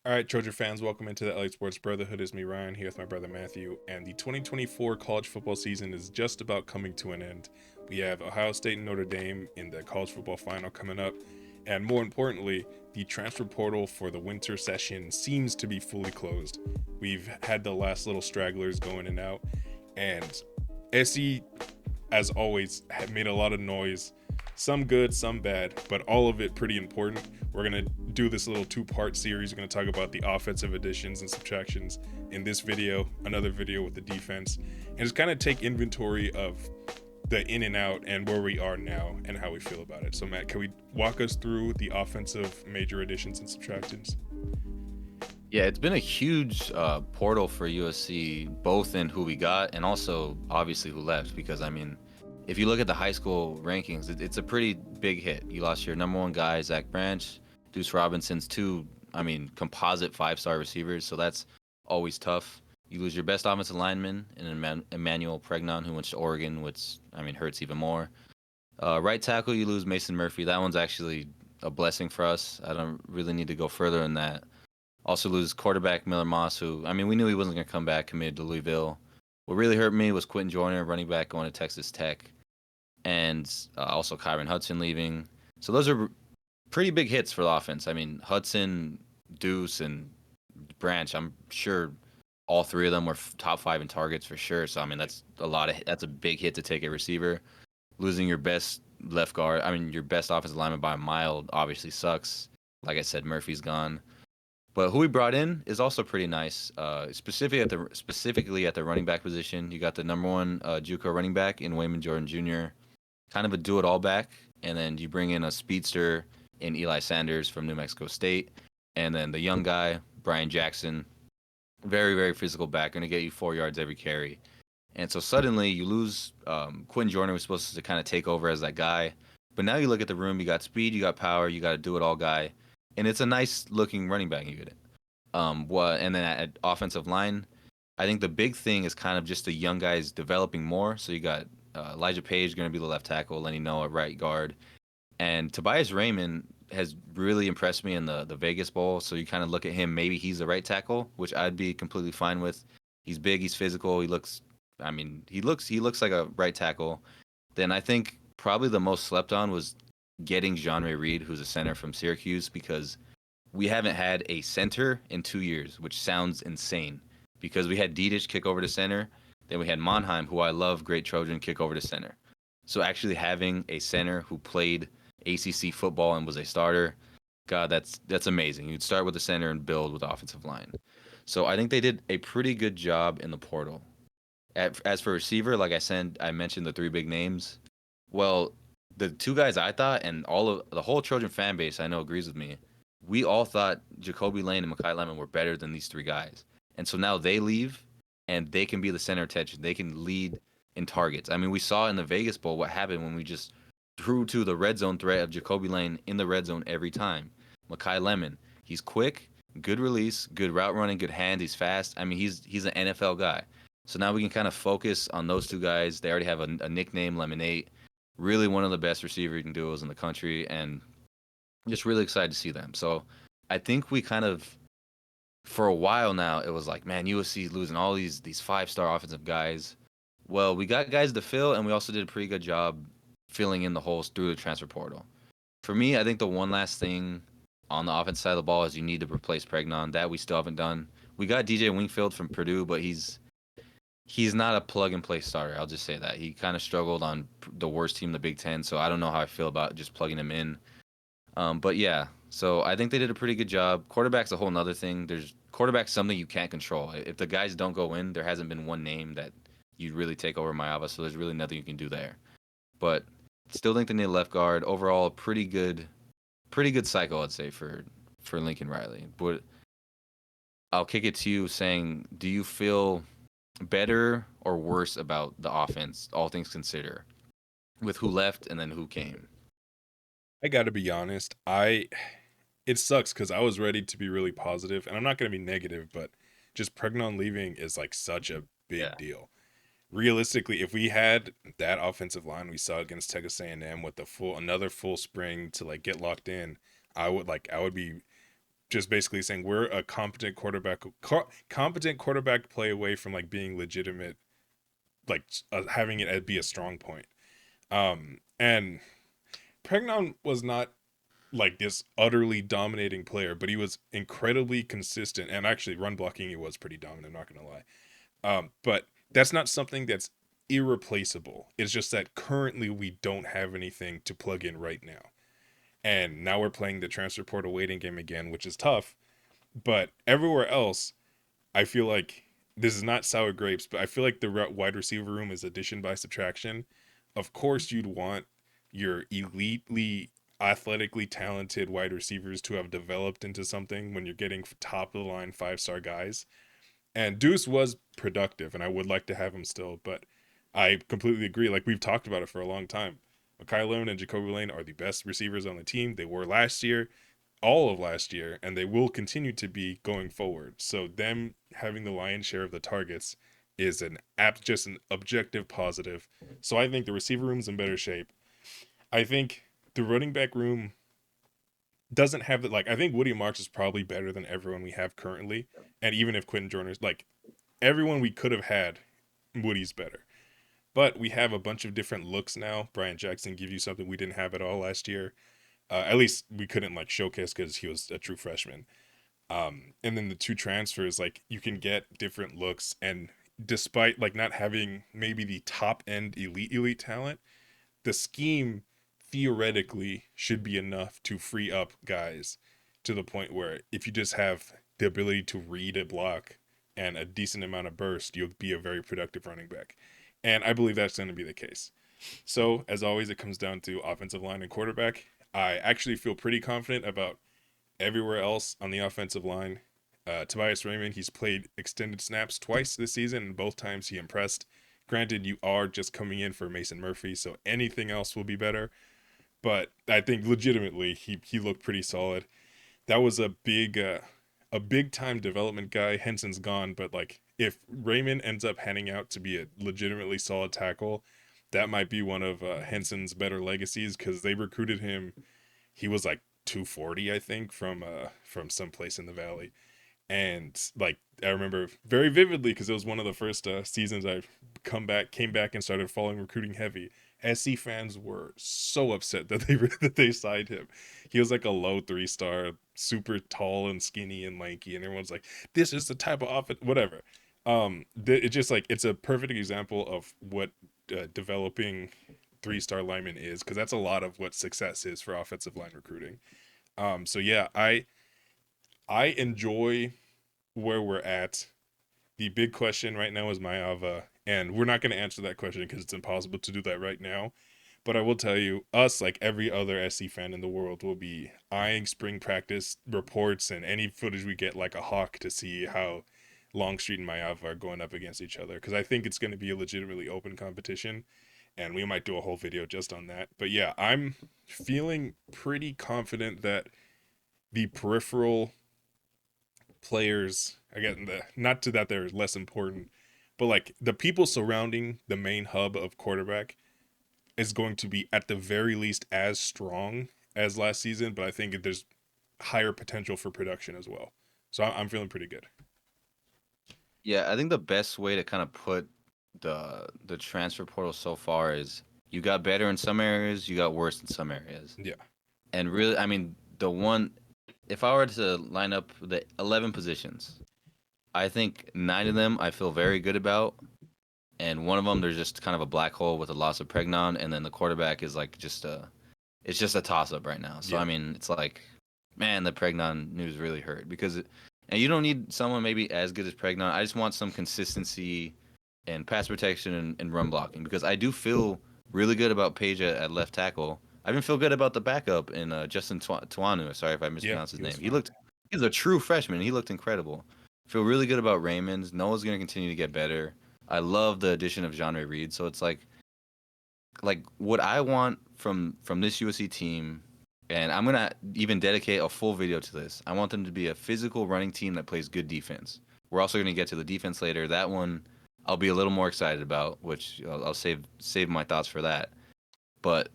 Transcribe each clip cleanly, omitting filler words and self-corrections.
All right, Trojan fans, welcome into the LA Sports Brotherhood. It's me, Ryan, here with my brother Matthew, and the 2024 college football season is just about coming to an end. We have Ohio State and Notre Dame in the college football final coming up, and more importantly, the transfer portal for the winter session seems to be fully closed. We've had the last little stragglers go in and out, and SE, as always, have made a lot of noise. Some good, some bad, but all of it pretty important. We're going to do this little two-part series. We're going to talk about the offensive additions and subtractions in this video, another video with the defense, and just kind of take inventory of the in and out and where we are now and how we feel about it. So, Matt, can we walk us through the offensive major additions and subtractions? Yeah, it's been a huge portal for USC, both in who we got and also obviously who left. Because I mean, if you look at the high school rankings, it's a pretty big hit. You lost your number one guy, Zach Branch, Deuce Robinson's two, I mean, composite five-star receivers. So that's always tough. You lose your best offensive lineman in Emmanuel Pregnon, who went to Oregon, which I mean hurts even more. Right tackle, you lose Mason Murphy. That one's actually a blessing for us. I don't really need to go further than that. Also lose quarterback Miller Moss, who, I mean, we knew he wasn't going to come back, committed to Louisville. What really hurt me was Quentin Joyner, running back, going to Texas Tech, and also Kyron Hudson leaving. So those are pretty big hits for the offense. I mean, Hudson, Deuce, and Branch, I'm sure all three of them were top five in targets for sure. So, I mean, that's a big hit to take a receiver. Losing your best left guard, I mean, your best offensive lineman by a mile obviously sucks. Like I said, Murphy's gone. But who we brought in is also pretty nice. Specifically at the running back position, you got the number one JUCO running back in Wayman Jordan Jr., kind of a do-it-all back, and then you bring in a speedster in Eli Sanders from New Mexico State, and then the young guy Brian Jackson, very very physical back, going to get you 4 yards every carry. And so suddenly you lose Quentin Joyner, was supposed to kind of take over as that guy, but now you look at the room, you got speed, you got power, you got a do-it-all guy and it's a nice looking running back you get it. And then at offensive line, I think the big thing is kind of just the young guys developing more. So you got Elijah Page going to be the left tackle, Lenny Noah right guard, and Tobias Raymond has really impressed me in the Vegas Bowl. So you kind of look at him, maybe he's the right tackle, which I'd be completely fine with. He's big, he's physical, I mean, he looks like a right tackle. Then I think probably the most slept on was getting Jean-Ray Reed, who's a center from Syracuse, because we haven't had a center in 2 years, which sounds insane. Because we had Didic kick over to center, then we had Monheim, who I love, great Trojan, kick over to center. So actually having a center who played ACC football and was a starter, God, that's amazing. You'd start with the center and build with offensive line. So I think they did a pretty good job in the portal. As for receiver, like I said, I mentioned the three big names. Well, the two guys I thought, and all of the whole Trojan fan base I know agrees with me. We all thought Jacoby Lane and Makai Lemon were better than these three guys, and so now they leave, and they can be the center of attention. They can lead in targets. I mean, we saw in the Vegas Bowl what happened when we just threw to the red zone threat of Jacoby Lane in the red zone every time. Makai Lemon, he's quick, good release, good route running, good hand. He's fast. I mean, he's an NFL guy. So now we can kind of focus on those two guys. They already have a nickname, Lemonade, really one of the best receiver duos in the country, and just really excited to see them. So I think we kind of, for a while now, it was like, man, USC losing all these 5-star offensive guys. Well, we got guys to fill, and we also did a pretty good job filling in the holes through the transfer portal. For me, I think the one last thing on the offense side of the ball is you need to replace Pregnon. That we still haven't done. We got DJ Wingfield from Purdue, but he's not a plug and play starter. I'll just say that. He kind of struggled on the worst team in the Big Ten, so I don't know how I feel about just plugging him in. But yeah, so I think they did a pretty good job. Quarterback's a whole nother thing. Quarterback's something you can't control. If the guys don't go in, there hasn't been one name that you'd really take over Mayava, so there's really nothing you can do there. But still think they need a left guard. Overall, pretty good cycle, I'd say, for Lincoln Riley. But I'll kick it to you saying, do you feel better or worse about the offense, all things considered, with who left and then who came? I got to be honest. It sucks because I was ready to be really positive, and I'm not going to be negative, but just Pregnon leaving is like such a Yeah. big deal. Realistically, if we had that offensive line we saw against Texas A&M with the full another full spring to like get locked in, I would be just basically saying we're a competent quarterback play away from like being legitimate, like having it be a strong point. And Pregnon was not like this utterly dominating player, but he was incredibly consistent, and actually run blocking he was pretty dominant. I'm not gonna lie. But that's not something that's irreplaceable. It's just that currently we don't have anything to plug in right now. And now we're playing the transfer portal waiting game again, which is tough. But everywhere else, I feel like this is not sour grapes, but I feel like the wide receiver room is addition by subtraction. Of course, you'd want your elitely athletically talented wide receivers to have developed into something when you're getting top of the line 5-star guys. And Deuce was productive, and I would like to have him still, but I completely agree. Like we've talked about it for a long time. Mekhi Lone and Jacoby Lane are the best receivers on the team. They were last year, all of last year, and they will continue to be going forward. So them having the lion's share of the targets is just an objective positive. So I think the receiver room's in better shape. I think the running back room doesn't have the like. I think Woody Marks is probably better than everyone we have currently, and even if Quentin Joyner's like everyone we could have had, Woody's better. But we have a bunch of different looks now. Brian Jackson gives you something we didn't have at all last year. At least we couldn't like showcase because he was a true freshman. And then the two transfers, like you can get different looks, and despite like not having maybe the top end elite talent, the scheme theoretically should be enough to free up guys to the point where if you just have the ability to read a block and a decent amount of burst, you'll be a very productive running back. And I believe that's going to be the case. So, as always, it comes down to offensive line and quarterback. I actually feel pretty confident about everywhere else on the offensive line. Tobias Raymond, he's played extended snaps twice this season, and both times he impressed. Granted, you are just coming in for Mason Murphy, so anything else will be better. But I think legitimately he looked pretty solid. That was a big time development guy. Henson's gone, but like if Raymond ends up handing out to be a legitimately solid tackle, that might be one of Henson's better legacies because they recruited him. He was like 240, I think, from someplace in the valley, and like I remember very vividly because it was one of the first seasons I came back and started following recruiting heavy. SC fans were so upset that they that they signed him. He was like a low 3-star, super tall and skinny and lanky, and everyone's like, "This is the type of offense." Whatever. It's just like it's a perfect example of what developing 3-star lineman is because that's a lot of what success is for offensive line recruiting. So yeah, I enjoy where we're at. The big question right now is Mayava, and we're not going to answer that question because it's impossible to do that right now. But I will tell you, us, like every other SC fan in the world, will be eyeing spring practice reports and any footage we get like a hawk to see how Longstreet and Mayava are going up against each other. Because I think it's going to be a legitimately open competition, and we might do a whole video just on that. But yeah, I'm feeling pretty confident that the peripheral players, again, not to that they're less important, but like the people surrounding the main hub of quarterback is going to be at the very least as strong as last season, but I think there's higher potential for production as well. So I'm feeling pretty good. Yeah, I think the best way to kind of put the transfer portal so far is you got better in some areas, you got worse in some areas. Yeah. And really, I mean, the one if I were to line up the 11 positions, I think 9 of them I feel very good about, and one of them there's just kind of a black hole with the loss of Pregnon, and then the quarterback is like it's just a toss up right now. So Yeah. I mean, it's like, man, the Pregnon news really hurt and you don't need someone maybe as good as Pregnon. I just want some consistency and pass protection and run blocking because I do feel really good about Page at left tackle. I even feel good about the backup in Justin Tuanu. Sorry if I Yeah. mispronounced his He was name. fine. He's a true freshman. He looked incredible. Feel really good about Raymond. Noah's going to continue to get better. I love the addition of John Ray Reed. So it's like what I want from this USC team, and I'm gonna even dedicate a full video to this. I want them to be a physical running team that plays good defense. We're also gonna get to the defense later. That one I'll be a little more excited about, which I'll save my thoughts for that. But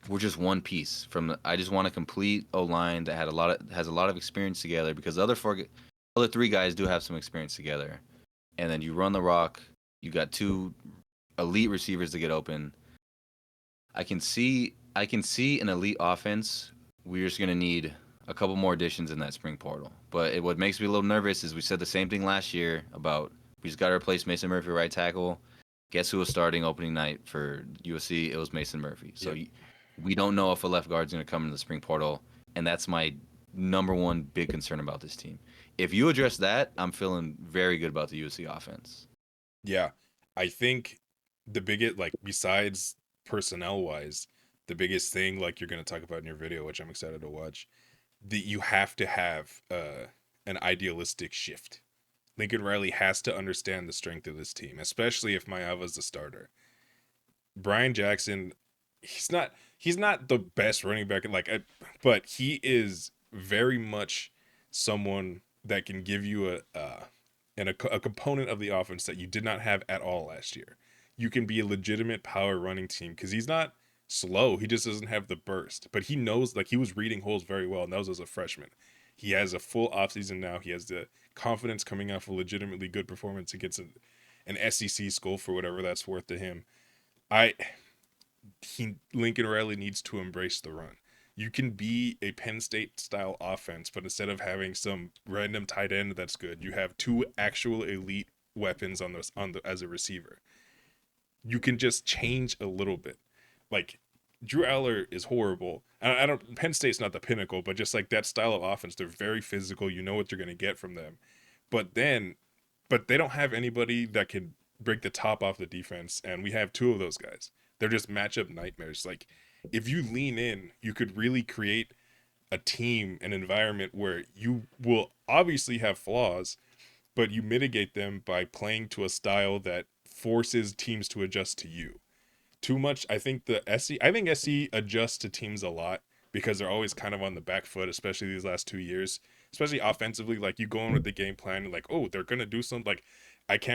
we're just one piece from I just want a complete O line that has a lot of experience together because the other three guys do have some experience together. And then you run the rock, you got two elite receivers to get open. I can see an elite offense. We're just gonna need a couple more additions in that spring portal. But what makes me a little nervous is we said the same thing last year about we just got to replace Mason Murphy right tackle. Guess who was starting opening night for USC? It was Mason Murphy. So Yep. we don't know if a left guard's gonna come into the spring portal, and that's my number one big concern about this team. If you address that, I'm feeling very good about the USC offense. Yeah. I think the biggest, like, besides personnel wise, the biggest thing, like you're going to talk about in your video, which I'm excited to watch, that you have to have an idealistic shift. Lincoln Riley has to understand the strength of this team, especially if Mayava's the starter. Brian Jackson, he's not the best running back, but he is very much someone that can give you a component of the offense that you did not have at all last year. You can be a legitimate power running team because he's not slow. He just doesn't have the burst, but he knows, like, he was reading holes very well, and that was as a freshman. He has a full offseason now. He has the confidence coming off a legitimately good performance against an SEC school for whatever that's worth to him. I Lincoln Riley needs to embrace the run. You can be a Penn State style offense, but instead of having some random tight end that's good, you have two actual elite weapons on the as a receiver. You can just change a little bit. Like, Drew Aller is horrible. I don't. Penn State's not the pinnacle, but just like that style of offense, they're very physical. You know what you're going to get from them. But then, but they don't have anybody that can break the top off the defense, and we have two of those guys. They're just matchup nightmares. Like, if you lean in, you could really create a team, an environment where you will obviously have flaws, but you mitigate them by playing to a style that forces teams to adjust to you. Too much, I think SC adjusts to teams a lot because they're always kind of on the back foot, especially these last 2 years, especially offensively. Like, you go in with the game plan and, like, oh, they're gonna do something. Like,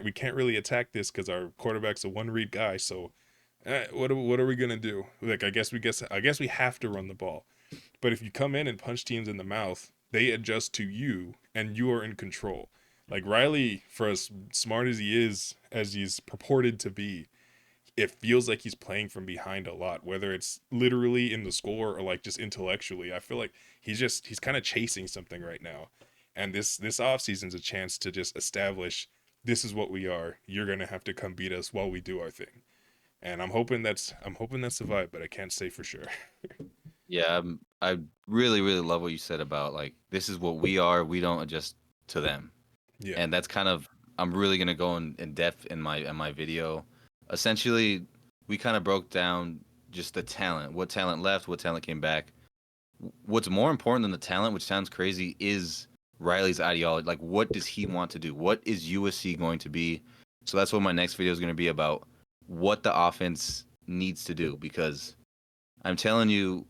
we can't really attack this because our quarterback's a one read guy. So, what are we gonna do? Like, I guess we have to run the ball. But if you come in and punch teams in the mouth, they adjust to you, and you are in control. Like, Riley, for as smart as he is, as he's purported to be, it feels like he's playing from behind a lot, whether it's literally in the score or like just intellectually. I feel like he's kind of chasing something right now. And this off season's a chance to just establish, this is what we are. You're gonna have to come beat us while we do our thing. And I'm hoping that's the vibe, but I can't say for sure. Yeah, I really, really love what you said about like this is what we are. We don't adjust to them, Yeah. and that's kind of I'm really gonna go in depth in my video. Essentially, we kind of broke down just the talent, what talent left, what talent came back. What's more important than the talent, which sounds crazy, is Riley's ideology. Like, what does he want to do? What is USC going to be? So that's what my next video is going to be about. What the offense needs to do, because I'm telling you,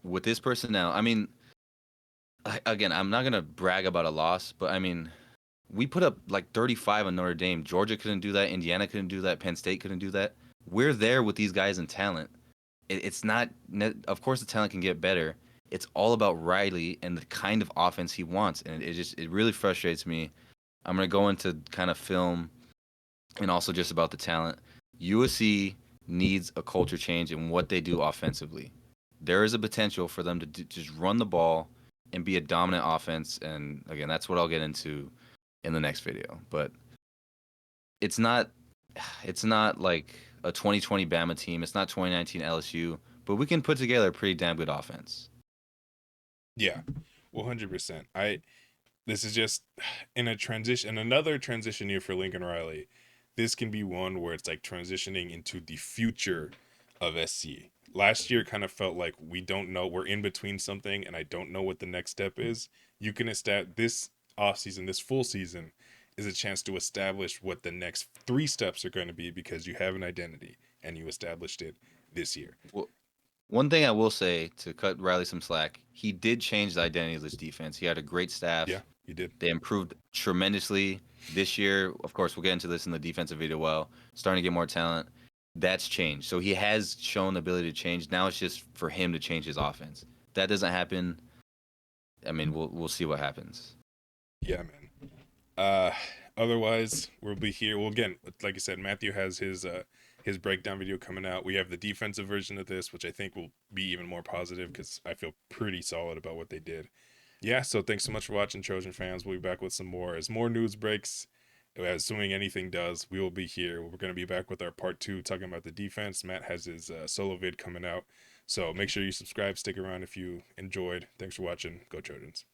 with this personnel, I mean, again, I'm not gonna brag about a loss, but I mean, we put up like 35 on Notre Dame. Georgia couldn't do that. Indiana couldn't do that. Penn State couldn't do that. We're there with these guys in talent. It's not. Of course, the talent can get better. It's all about Riley and the kind of offense he wants, and it really frustrates me. I'm gonna go into kind of film and also just about the talent. USC needs a culture change in what they do offensively. There is a potential for them to just run the ball and be a dominant offense. And again, that's what I'll get into in the next video. But it's not it's not like a 2020 Bama team. It's not 2019 LSU. But we can put together a pretty damn good offense. Yeah. 100%. This is just in a transition, another transition year for Lincoln Riley. This can be one where it's like transitioning into the future of SC. Last year kind of felt like we don't know, we're in between something, and I don't know what the next step is. You can establish this off season, this full season is a chance to establish what the next three steps are going to be because you have an identity and you established it this year. Well, one thing I will say to cut Riley some slack, he did change the identity of this defense. He had a great Yeah, staff. you did. They improved tremendously this year. Of course, we'll get into this in the defensive video. Well, starting to get more talent. that's changed. So he has shown the ability to change. Now it's just for him to change his offense. If that doesn't happen, I mean, we'll see what happens. Yeah, man. Uh, Otherwise, we'll be here. Well, again, like I said, Matthew has his breakdown video coming out. We have the defensive version of this, which I think will be even more positive because I feel pretty solid about what they did. Yeah, so thanks so much for watching, Trojan fans. We'll be back with some more. As more news breaks, assuming anything does, we will be here. We're going to be back with our part 2 talking about the defense. Matt has his solo vid coming out. So make sure you subscribe, stick around if you enjoyed. Thanks for watching. Go Trojans.